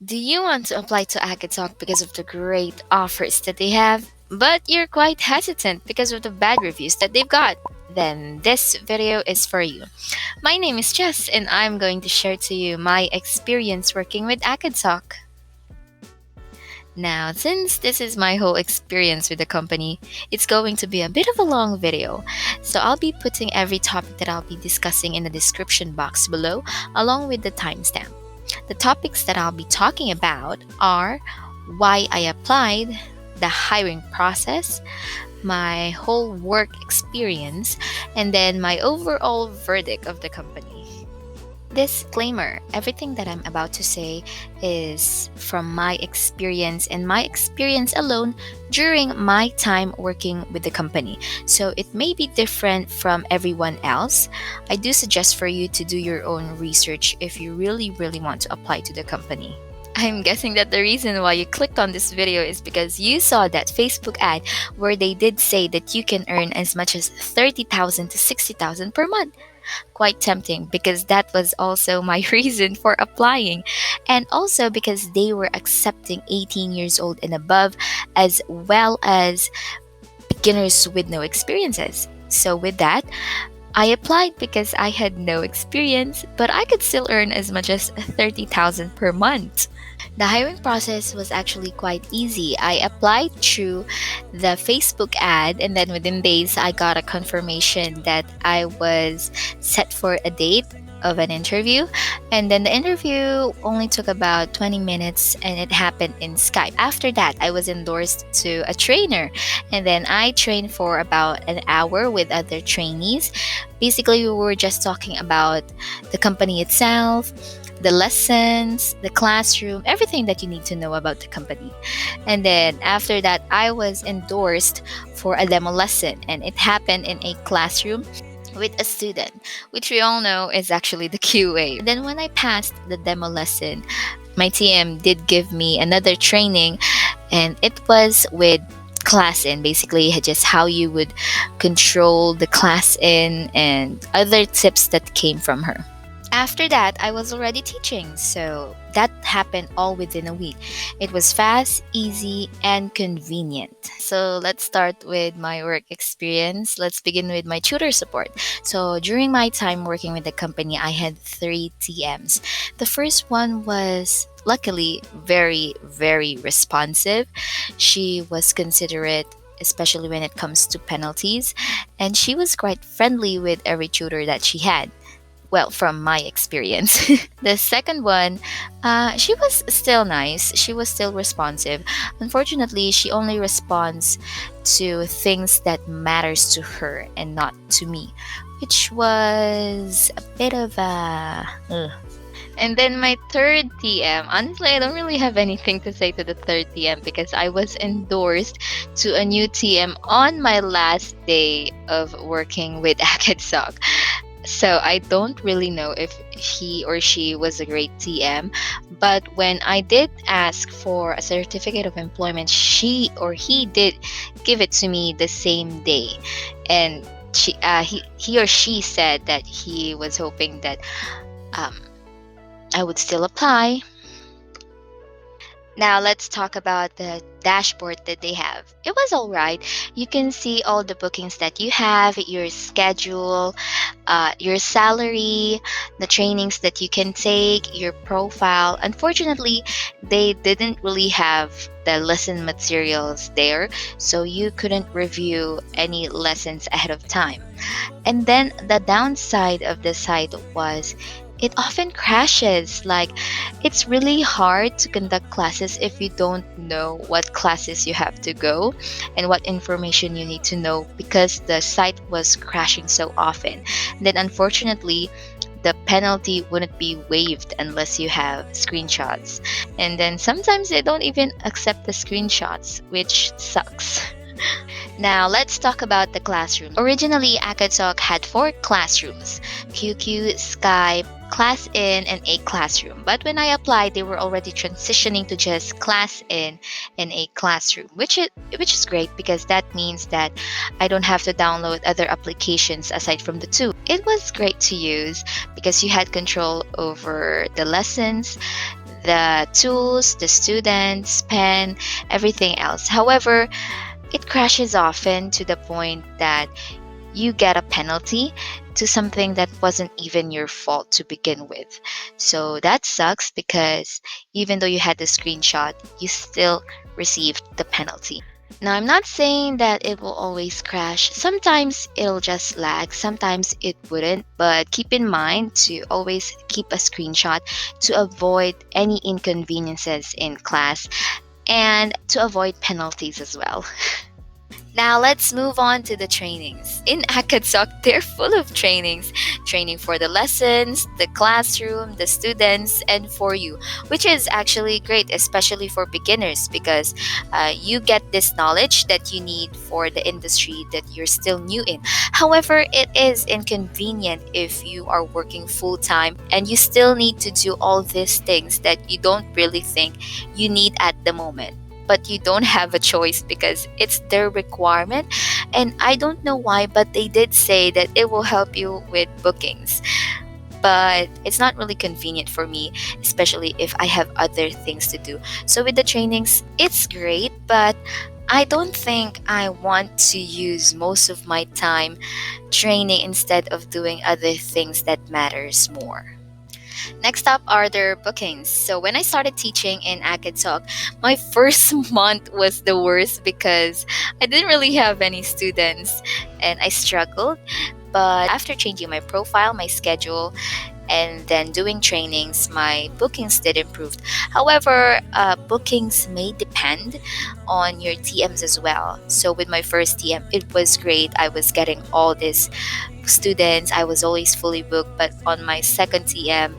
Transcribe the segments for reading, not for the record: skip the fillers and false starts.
Do you want to apply to ACADSOC because of the great offers that they have, but you're quite hesitant because of the bad reviews that they've got? Then this video is for you. My name is Jess, and I'm going to share to you my experience working with ACADSOC. Now, since this is my whole experience with the company, it's going to be a bit of a long video. So I'll be putting every topic that I'll be discussing in the description box below, along with the timestamp. The topics that I'll be talking about are why I applied, the hiring process, my whole work experience, and then my overall verdict of the company. Disclaimer: everything that I'm about to say is from my experience and my experience alone during my time working with the company. So it may be different from everyone else. I do suggest for you to do your own research if you really want to apply to the company. I'm guessing that the reason why you clicked on this video is because you saw that Facebook ad where they did say that you can earn as much as 30,000 to 60,000 per month. Quite tempting because that was also my reason for applying, and also because they were accepting 18 years old and above, as well as beginners with no experiences. So with that, I applied because I had no experience, but I could still earn as much as 30,000 per month. The hiring process was actually quite easy. I applied through the Facebook ad, and then within days, I got a confirmation that I was set for a date of an interview. And then the interview only took about 20 minutes, and it happened in Skype. After that, I was endorsed to a trainer, and then I trained for about an hour with other trainees. Basically, we were just talking about the company itself, the lessons, the classroom, everything that you need to know about the company. And then after that, I was endorsed for a demo lesson, and it happened in a classroom with a student, which we all know is actually the QA. Then when I passed the demo lesson, my TM did give me another training, and it was with class in, basically just how you would control the class in and other tips that came from her. After that, I was already teaching, so that happened all within a week. It was fast, easy, and convenient. So let's start with my work experience. Let's begin with my tutor support. So during my time working with the company, I had 3 TMs. The first one was luckily very responsive. She was considerate, especially when it comes to penalties, and she was quite friendly with every tutor that she had. Well, from my experience. The second one, she was still nice. She was still responsive. Unfortunately, she only responds to things that matters to her and not to me, which was a bit of a ugh. And then my third TM, honestly, I don't really have anything to say to the third TM because I was endorsed to a new TM on my last day of working with ACADSOC. So I don't really know if he or she was a great TM, but when I did ask for a certificate of employment, she or he did give it to me the same day, and he or she said that he was hoping that um, I would still apply. Now let's talk about the dashboard that they have. It was all right. You can see all the bookings that you have, your schedule, your salary, the trainings that you can take, your profile. Unfortunately, they didn't really have the lesson materials there, so you couldn't review any lessons ahead of time. And then the downside of the site was it often crashes. Like, it's really hard to conduct classes if you don't know what classes you have to go and what information you need to know because the site was crashing so often. Then, unfortunately, the penalty wouldn't be waived unless you have screenshots. And then sometimes they don't even accept the screenshots, which sucks. Now, let's talk about the classroom. Originally, ACADSOC had 4 classrooms: QQ, Skype, Class In, and a classroom. But when I applied, they were already transitioning to just Class In and a classroom, which is great because that means that I don't have to download other applications aside from the 2. It was great to use because you had control over the lessons, the tools, the students, pen, everything else. However, it crashes often to the point that you get a penalty to something that wasn't even your fault to begin with. So that sucks because even though you had the screenshot, you still received the penalty. Now, I'm not saying that it will always crash. Sometimes it'll just lag, sometimes it wouldn't. But keep in mind to always keep a screenshot to avoid any inconveniences in class and to avoid penalties as well. Now let's move on to the trainings. In ACADSOC, they're full of trainings. Training for the lessons, the classroom, the students, and for you, which is actually great, especially for beginners because you get this knowledge that you need for the industry that you're still new in. However, it is inconvenient if you are working full time and you still need to do all these things that you don't really think you need at the moment, but you don't have a choice because it's their requirement. And I don't know why, but they did say that it will help you with bookings. But it's not really convenient for me, especially if I have other things to do. So with the trainings, it's great, but I don't think I want to use most of my time training instead of doing other things that matters more. Next up are their bookings. So when I started teaching in ACADSOC, my first month was the worst because I didn't really have any students and I struggled. But after changing my profile, my schedule, and then doing trainings, my bookings did improve. However, bookings may depend on your TMs as well. So with my first TM, it was great. I was getting all these students. I was always fully booked. But on my second TM,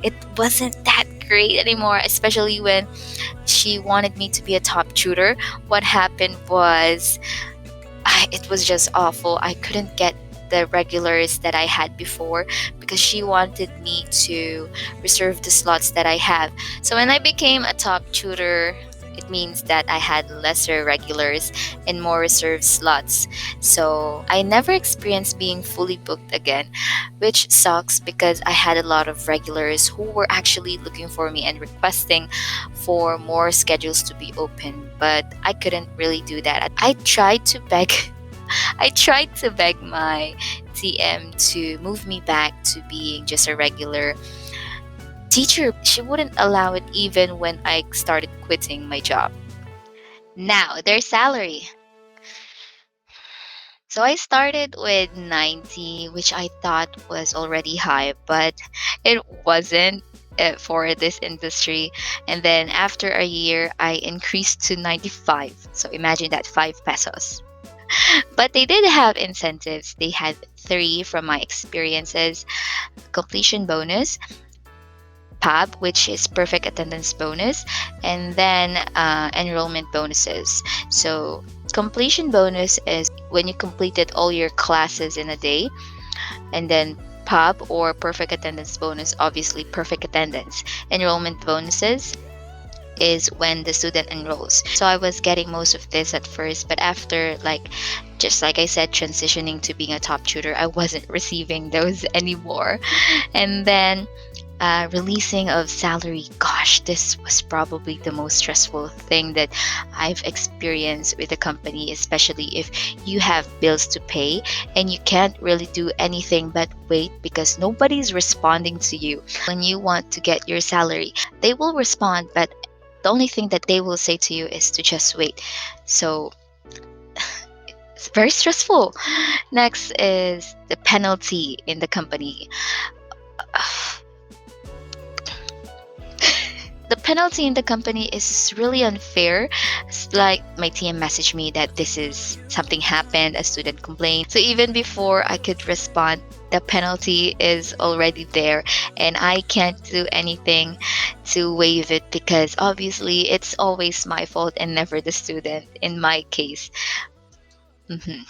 it wasn't that great anymore, especially when she wanted me to be a top tutor. What happened was it was just awful. I couldn't get the regulars that I had before because she wanted me to reserve the slots that I have. So when I became a top tutor, it means that I had lesser regulars and more reserved slots. So I never experienced being fully booked again, which sucks because I had a lot of regulars who were actually looking for me and requesting for more schedules to be open, but I couldn't really do that. I tried to beg my TM to move me back to being just a regular teacher. She wouldn't allow it even when I started quitting my job. Now, their salary. So I started with 90, which I thought was already high, but it wasn't for this industry. And then after a year, I increased to 95. So imagine that, 5 pesos. But they did have incentives. They had 3 from my experiences: completion bonus, PAB, which is perfect attendance bonus, and then enrollment bonuses. So completion bonus is when you completed all your classes in a day, and then PAB or perfect attendance bonus, obviously perfect attendance. Enrollment bonuses is when the student enrolls. So I was getting most of this at first, but after, just like I said, transitioning to being a top tutor, I wasn't receiving those anymore. And then releasing of salary, gosh, this was probably the most stressful thing that I've experienced with the company, especially if you have bills to pay and you can't really do anything but wait because nobody's responding to you. When you want to get your salary, they will respond, but the only thing that they will say to you is to just wait. So it's very stressful. Next is the penalty in the company. The penalty in the company is really unfair. It's like my team messaged me that this is something happened, a student complained. So even before I could respond, the penalty is already there and I can't do anything to waive it because obviously it's always my fault and never the student in my case. Mhm.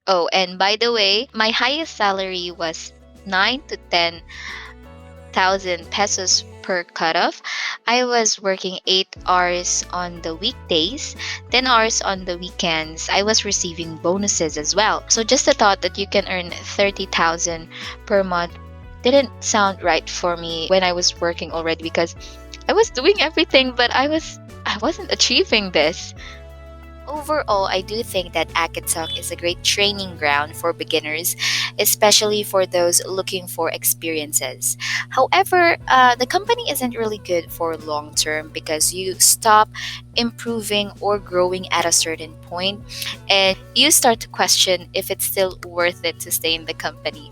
Oh, and by the way, my highest salary was 9 to 10,000 pesos per cutoff, I was working 8 hours on the weekdays, 10 hours on the weekends. I was receiving bonuses as well. So just the thought that you can earn 30,000 per month didn't sound right for me when I was working already, because I was doing everything, but I wasn't achieving this. Overall, I do think that ACADSOC is a great training ground for beginners, especially for those looking for experiences. However, the company isn't really good for long term, because you stop improving or growing at a certain point, and you start to question if it's still worth it to stay in the company.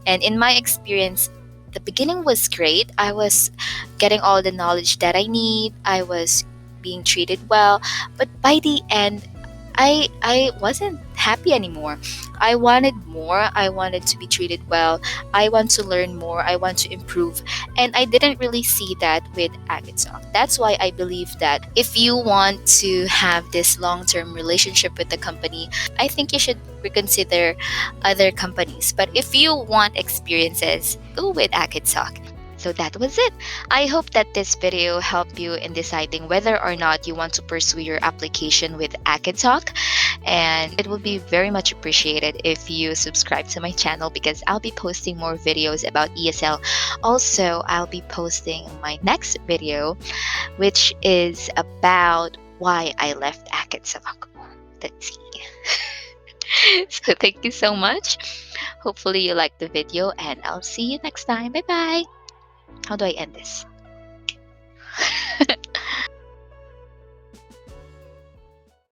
And in my experience, the beginning was great. I was getting all the knowledge that I need. I was being treated well, but by the end, I wasn't happy anymore. I wanted more. I wanted to be treated well. I want to learn more. I want to improve. And I didn't really see that with ACADSOC. That's why I believe that if you want to have this long-term relationship with the company, I think you should reconsider other companies. But if you want experiences, go with ACADSOC. So that was it. I hope that this video helped you in deciding whether or not you want to pursue your application with ACADSOC. And it would be very much appreciated if you subscribe to my channel, because I'll be posting more videos about ESL. Also, I'll be posting my next video, which is about why I left ACADSOC. Let's see. So thank you so much. Hopefully you liked the video, and I'll see you next time. Bye bye. How do I end this?